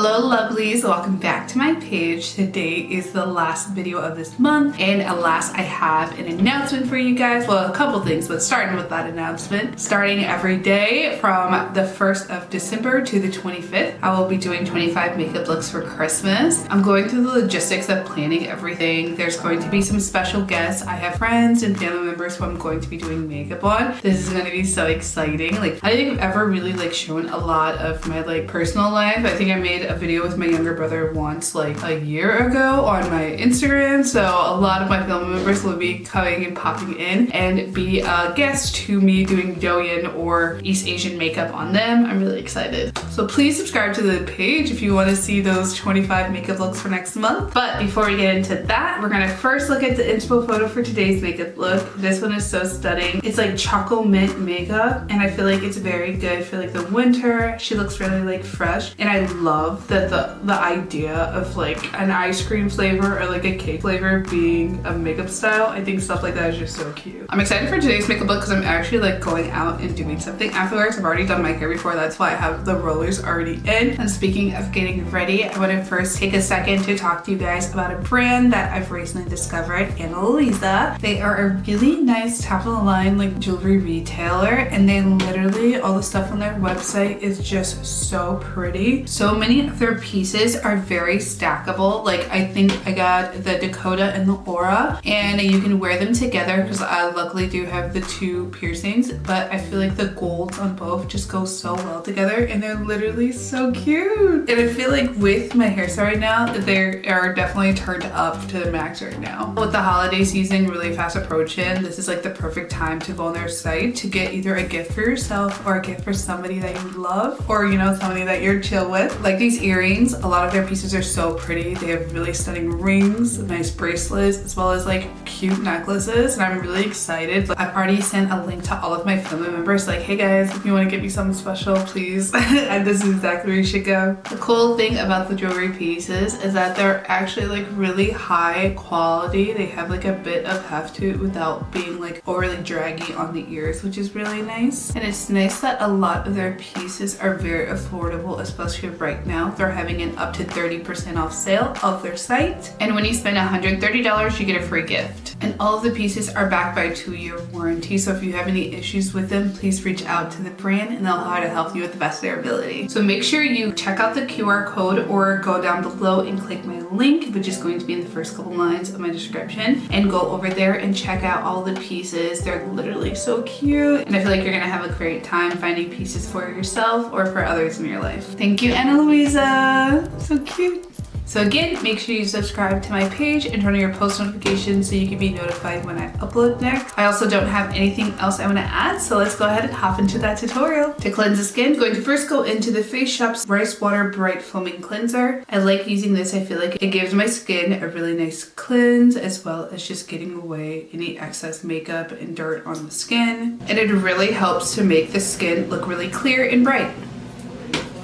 Hello lovelies, welcome back to my page. Today is the last video of this month, and alas, I have an announcement for you guys. Well, a couple things, but starting with that announcement. Starting every day from the 1st of December to the 25th, I will be doing 25 makeup looks for Christmas. I'm going through the logistics of planning everything. There's going to be some special guests. I have friends and family members who I'm going to be doing makeup on. This is going to be so exciting. Like, I don't think I've ever really shown a lot of my personal life. I think I made a video with my younger brother once a year ago on my Instagram, so a lot of my family members will be coming and popping in and be a guest to me doing Douyin or East Asian makeup on them. I'm really excited. So please subscribe to the page if you want to see those 25 makeup looks for next month. But before we get into that, we're gonna first look at the inspo photo for today's makeup look. This one is so stunning. It's like Choco mint makeup, and I feel like it's very good for the winter. She looks really fresh, and I love that the idea of an ice cream flavor or a cake flavor being a makeup style. I think stuff like that is just so cute. I'm excited for today's makeup look because I'm actually going out and doing something afterwards. I've already done my hair before, that's why I have the rollers already in. And speaking of getting ready, I want to first take a second to talk to you guys about a brand that I've recently discovered, Annalisa. They are a really nice top of the line jewelry retailer, and they literally, all the stuff on their website is just so pretty. So many of their pieces are very stackable. I think I got the Dakota and the Aura, and you can wear them together because I luckily do have the two piercings, but I feel the golds on both just go so well together, and they're literally so cute. And I feel with my hairstyle right now, they are definitely turned up to the max right now. With the holiday season really fast approaching, this is the perfect time to go on their site to get either a gift for yourself or a gift for somebody that you love, or somebody that you're chill with. These earrings, a lot of their pieces are so pretty. They have really stunning rings, nice bracelets, as well as cute necklaces, and I'm really excited. I've already sent a link to all of my family members hey guys, if you want to get me something special, please. And this is exactly where you should go. The cool thing about the jewelry pieces is that they're actually really high quality. They have a bit of heft to it without being overly draggy on the ears, which is really nice. And it's nice that a lot of their pieces are very affordable, especially right now. They're having an up to 30% off sale of their site, and when you spend $130 you get a free gift. And all of the pieces are backed by a 2-year warranty, so if you have any issues with them, please reach out to the brand and they'll know how to help you with the best of their ability. So make sure you check out the QR code or go down below and click my link, which is going to be in the first couple lines of my description, and go over there and check out all the pieces. They're literally so cute, and I feel you're gonna have a great time finding pieces for yourself or for others in your life. Thank you, Ana Luisa. So cute. So again, make sure you subscribe to my page and turn on your post notifications so you can be notified when I upload next. I also don't have anything else I want to add, so let's go ahead and hop into that tutorial. To cleanse the skin, I'm going to first go into the Face Shop's Rice Water Bright Foaming Cleanser. I like using this. I feel it gives my skin a really nice cleanse, as well as just getting away any excess makeup and dirt on the skin. And it really helps to make the skin look really clear and bright.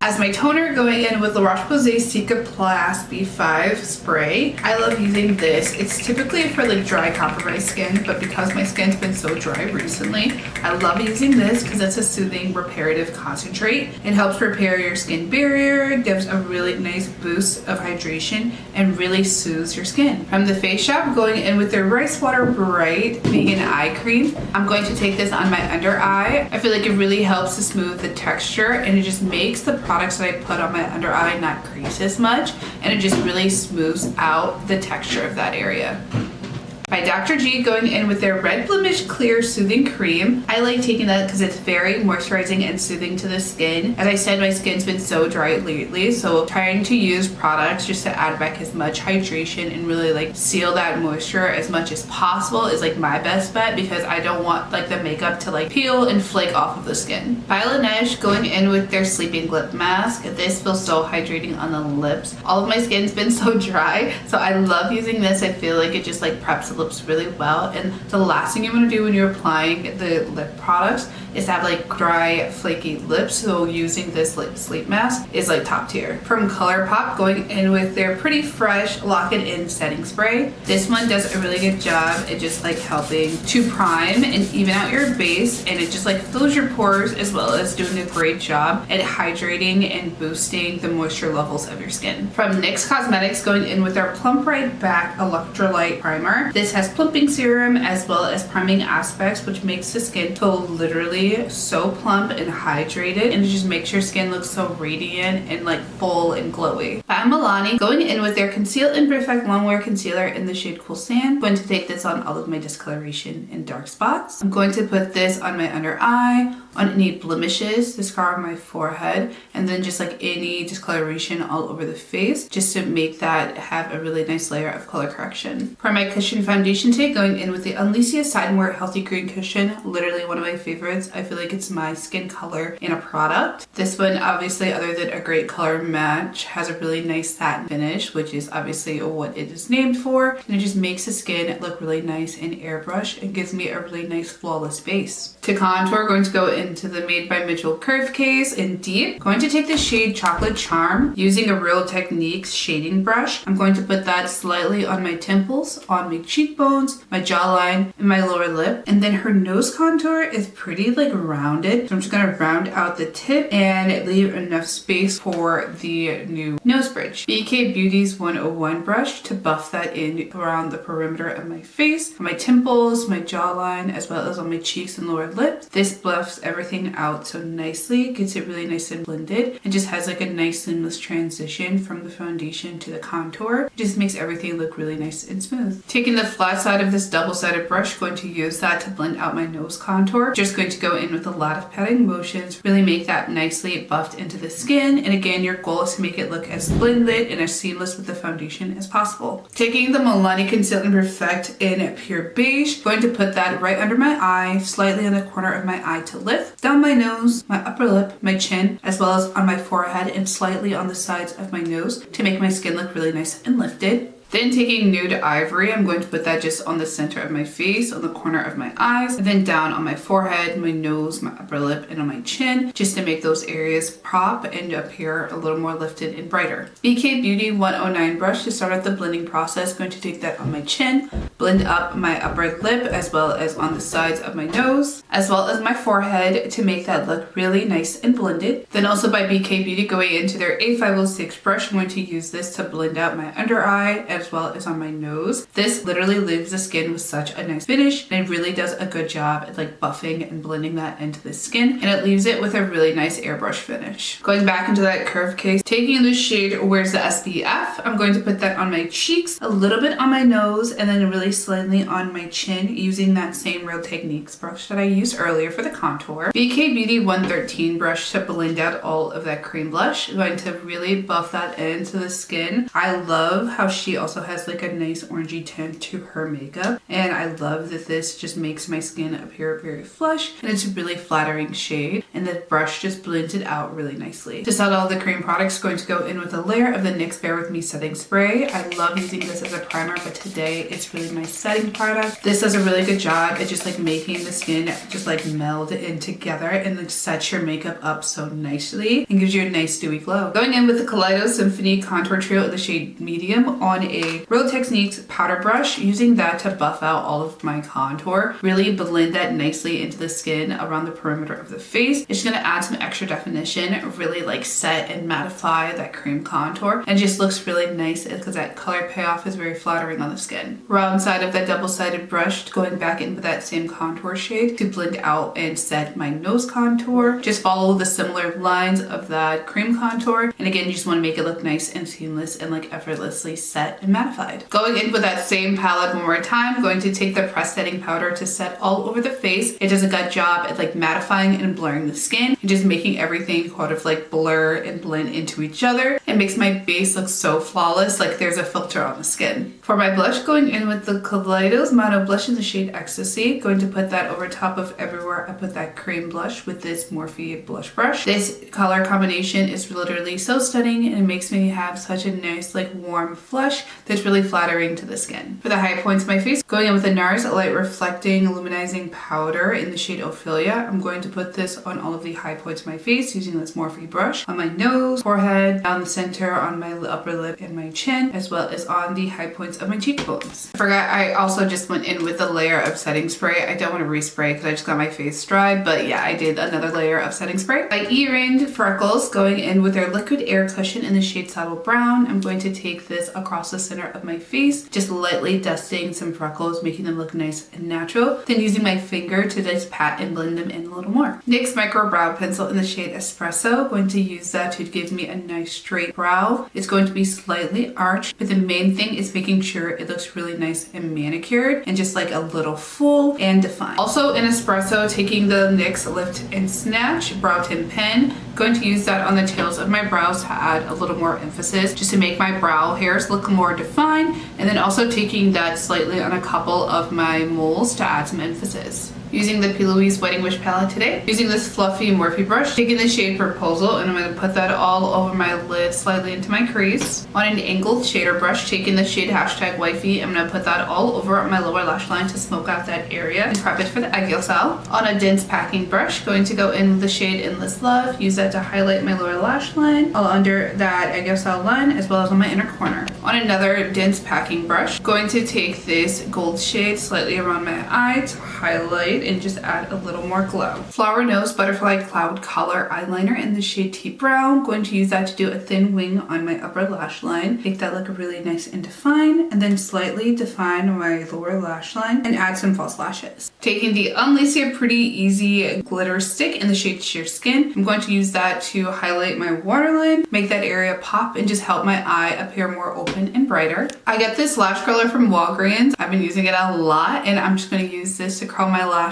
As my toner, going in with La Roche-Posay Cicaplast B5 spray. I love using this. It's typically for dry compromised skin, but because my skin's been so dry recently, I love using this because it's a soothing reparative concentrate. It helps repair your skin barrier, gives a really nice boost of hydration, and really soothes your skin. From the Face Shop, going in with their Rice Water Bright Vegan Eye Cream. I'm going to take this on my under eye. I feel it really helps to smooth the texture, and it just makes the products that I put on my under eye not crease as much, and it just really smooths out the texture of that area. By Dr. G, going in with their Red Blemish Clear Soothing Cream. I like taking that because it's very moisturizing and soothing to the skin. As I said, my skin's been so dry lately, so trying to use products just to add back as much hydration and really seal that moisture as much as possible is my best bet, because I don't want the makeup to peel and flake off of the skin. By Laneige, going in with their Sleeping Lip Mask. This feels so hydrating on the lips. All of my skin's been so dry, so I love using this. I feel it just preps the lips really well. And the last thing you want to do when you're applying the lip products is have like dry, flaky lips. So using this lip sleep mask is like top tier. From ColourPop, going in with their Pretty Fresh Lock It In setting spray. This one does a really good job at just like helping to prime and even out your base, and it just like fills your pores, as well as doing a great job at hydrating and boosting the moisture levels of your skin. From NYX Cosmetics, going in with our Plump Right Back Electrolyte Primer. This has plumping serum as well as priming aspects, which makes the skin feel literally so plump and hydrated, and it just makes your skin look so radiant and like full and glowy. By Milani, going in with their Conceal and Perfect Longwear Concealer in the shade Cool Sand. I'm going to take this on all of my discoloration and dark spots. I'm going to put this on my under eye, on any blemishes, the scar on my forehead, and then just like any discoloration all over the face, just to make that have a really nice layer of color correction. For my cushion foundation take, going in with the Unlecia Side More Healthy Green Cushion, literally one of my favorites. I feel like it's my skin color in a product. This one, obviously, other than a great color match, has a really nice satin finish, which is obviously what it is named for, and it just makes the skin look really nice and airbrush and gives me a really nice flawless base. To contour, going to go into the Made by Mitchell Curve Case in Deep. Going to take the shade Chocolate Charm using a Real Techniques shading brush. I'm going to put that slightly on my temples, on my cheekbones, my jawline, and my lower lip. And then her nose contour is pretty like rounded, so I'm just gonna round out the tip and leave enough space for the new nose bridge. BK Beauty's 101 brush to buff that in around the perimeter of my face, my temples, my jawline, as well as on my cheeks and lower lip. This buffs everything out so nicely, gets it really nice and blended, and just has like a nice seamless transition from the foundation to the contour. It just makes everything look really nice and smooth. Taking the flat side of this double-sided brush, going to use that to blend out my nose contour. Just going to go in with a lot of patting motions, really make that nicely buffed into the skin. And again, your goal is to make it look as blended and as seamless with the foundation as possible. Taking the Milani Conceal and Perfect in Pure Beige, going to put that right under my eye, slightly on the corner of my eye to lift, down my nose, my upper lip, my chin, as well as on my forehead and slightly on the sides of my nose to make my skin look really nice and lifted. Then taking Nude Ivory, I'm going to put that just on the center of my face, on the corner of my eyes, and then down on my forehead, my nose, my upper lip, and on my chin, just to make those areas pop and appear a little more lifted and brighter. BK Beauty 109 brush to start out the blending process. Going to take that on my chin, blend up my upper lip, as well as on the sides of my nose, as well as my forehead, to make that look really nice and blended. Then also by BK Beauty, going into their A506 brush, I'm going to use this to blend out my under eye, as well as on my nose. This literally leaves the skin with such a nice finish, and it really does a good job at like buffing and blending that into the skin, and it leaves it with a really nice airbrush finish. Going back into that curve case, taking the shade Where's the SPF, I'm going to put that on my cheeks, a little bit on my nose, and then really slightly on my chin, using that same Real Techniques brush that I used earlier for the contour. BK Beauty 113 brush to blend out all of that cream blush. I'm going to really buff that into the skin. I love how she also has like a nice orangey tint to her makeup, and I love that this just makes my skin appear very flush, and it's a really flattering shade, and the brush just blends it out really nicely. To set all the cream products, going to go in with a layer of the NYX Bare With Me setting spray. I love using this as a primer, but today it's really my setting product. This does a really good job at just like making the skin just like meld in together and then sets your makeup up so nicely and gives you a nice dewy glow. Going in with the Kaleido Symphony Contour Trio in the shade Medium on a Real Techniques powder brush, using that to buff out all of my contour, really blend that nicely into the skin around the perimeter of the face. It's just gonna add some extra definition, really like set and mattify that cream contour, and it just looks really nice because that color payoff is very flattering on the skin. Round side of that double-sided brush, going back in with that same contour shade to blend out and set my nose contour. Just follow the similar lines of that cream contour, and again, you just want to make it look nice and seamless and like effortlessly set and mattified. Going in with that same palette one more time, going to take the press setting powder to set all over the face. It does a good job at like mattifying and blurring the skin and just making everything kind of like blur and blend into each other. It makes my base look so flawless, like there's a filter on the skin. For my blush, going in with the the Kaleidos Mono Blush in the shade Ecstasy. Going to put that over top of everywhere I put that cream blush with this Morphe blush brush. This color combination is literally so stunning and it makes me have such a nice like warm flush that's really flattering to the skin. For the high points of my face, going in with the NARS Light Reflecting Luminizing Powder in the shade Ophelia. I'm going to put this on all of the high points of my face using this Morphe brush on my nose, forehead, down the center, on my upper lip and my chin, as well as on the high points of my cheekbones. I forgot I also just went in with a layer of setting spray. I don't want to respray because I just got my face dry, but yeah, I did another layer of setting spray. My E-ring freckles, going in with their liquid air cushion in the shade Saddle Brown. I'm going to take this across the center of my face, just lightly dusting some freckles, making them look nice and natural. Then using my finger to just pat and blend them in a little more. NYX Micro Brow Pencil in the shade Espresso. Going to use that to give me a nice straight brow. It's going to be slightly arched, but the main thing is making sure it looks really nice and manicured and just like a little full and defined. Also in Espresso, taking the NYX Lift and Snatch Brow Tint Pen. Going to use that on the tails of my brows to add a little more emphasis, just to make my brow hairs look more defined, and then also taking that slightly on a couple of my moles to add some emphasis. Using the P. Louise Wedding Wish palette today. Using this fluffy Morphe brush, taking the shade Proposal, and I'm going to put that all over my lid, slightly into my crease. On an angled shader brush, taking the shade Hashtag Wifey, I'm going to put that all over my lower lash line to smoke out that area and prep it for the IcoIce. On a dense packing brush, going to go in with the shade Endless Love. Use that to highlight my lower lash line, all under that IcoIce line, as well as on my inner corner. On another dense packing brush, going to take this gold shade slightly around my eye to highlight and just add a little more glow. FlowerKnows Butterfly Cloud Color Eyeliner in the shade Tea Brown. Going to use that to do a thin wing on my upper lash line. Make that look really nice and defined, and then slightly define my lower lash line and add some false lashes. Taking the Unlacy Pretty Easy glitter stick in the shade Sheer Skin. I'm going to use that to highlight my waterline, make that area pop, and just help my eye appear more open and brighter. I got this lash curler from Walgreens. I've been using it a lot, and I'm just going to use this to curl my lashes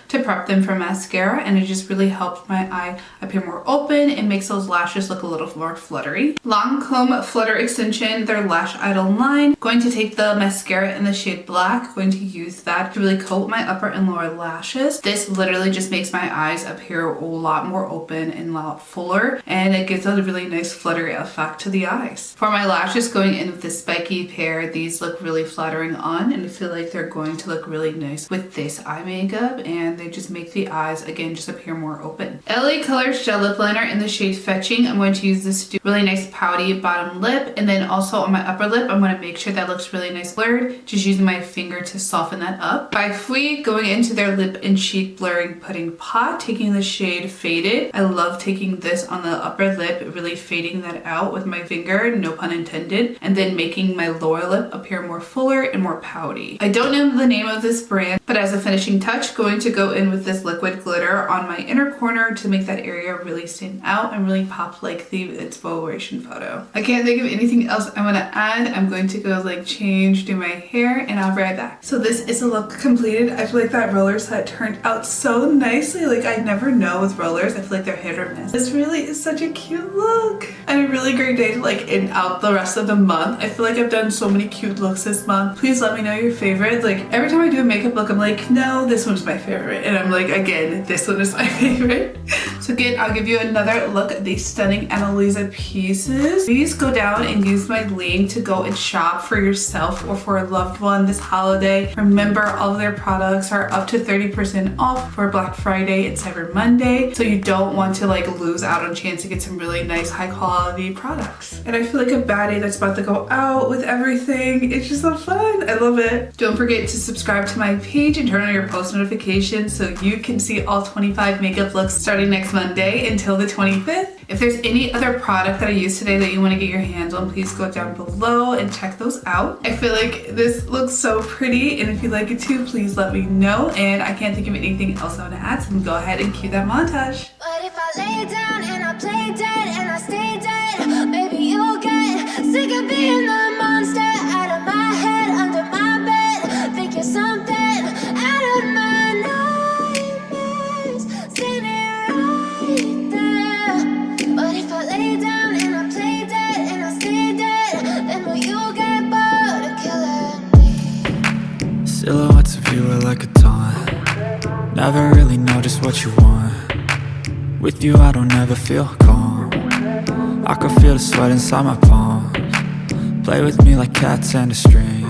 to prep them for mascara, and it just really helps my eye appear more open and makes those lashes look a little more fluttery. Lancome Flutter Extension, their Lash Idol line. Going to take the mascara in the shade Black. Going to use that to really coat my upper and lower lashes. This literally just makes my eyes appear a lot more open and a lot fuller, and it gives a really nice fluttery effect to the eyes. For my lashes, going in with this spiky pair, these look really flattering on, and I feel like they're going to look really nice with this eye makeup, and they just make the eyes again just appear more open. LA Colors Gel Lip Liner in the shade Fetching. I'm going to use this to do really nice pouty bottom lip, and then also on my upper lip I'm going to make sure that looks really nice blurred, just using my finger to soften that up. By Fui, going into their lip and cheek blurring pudding pot, taking the shade Faded. I love taking this on the upper lip, really fading that out with my finger, no pun intended, and then making my lower lip appear more fuller and more pouty. I don't know the name of this brand, but as a finishing touch, going to go in with this liquid glitter on my inner corner to make that area really stand out and really pop like the inspiration photo. I can't think of anything else I want to add. I'm going to go like change, do my hair, and I'll be right back. So this is a look completed. I feel like that roller set turned out so nicely. Like I never know with rollers. I feel like they're hit or miss. This really is such a cute look and a really great day to like end out the rest of the month. I feel like I've done so many cute looks this month. Please let me know your favorite. Like every time I do a makeup look, I'm like, no, this one's my favorite. And I'm like, again, this one is my favorite. So again, I'll give you another look at these stunning Annalisa pieces. Please go down and use my link to go and shop for yourself or for a loved one this holiday. Remember, all of their products are up to 30% off for Black Friday and Cyber Monday. So you don't want to like lose out on a chance to get some really nice high quality products. And I feel like a baddie that's about to go out with everything. It's just so fun. I love it. Don't forget to subscribe to my page and turn on your post notifications so you can see all 25 makeup looks starting next Monday until the 25th. If there's any other product that I used today that you want to get your hands on, please go down below and check those out. I feel like this looks so pretty, and if you like it too, please let me know. And I can't think of anything else I want to add, so I'm gonna go ahead and cue that montage. But if I lay down and I play dead and I stay dead, maybe you'll get sick of being the monster out of my head, under my bed. Think you're something out of my nightmares, standing right there. But if I lay down and I play dead and I stay dead, then will you get bored of killing me? never really know just what you want. With you I don't ever feel calm. I can feel the sweat inside my palms. Play with me like cats and a string.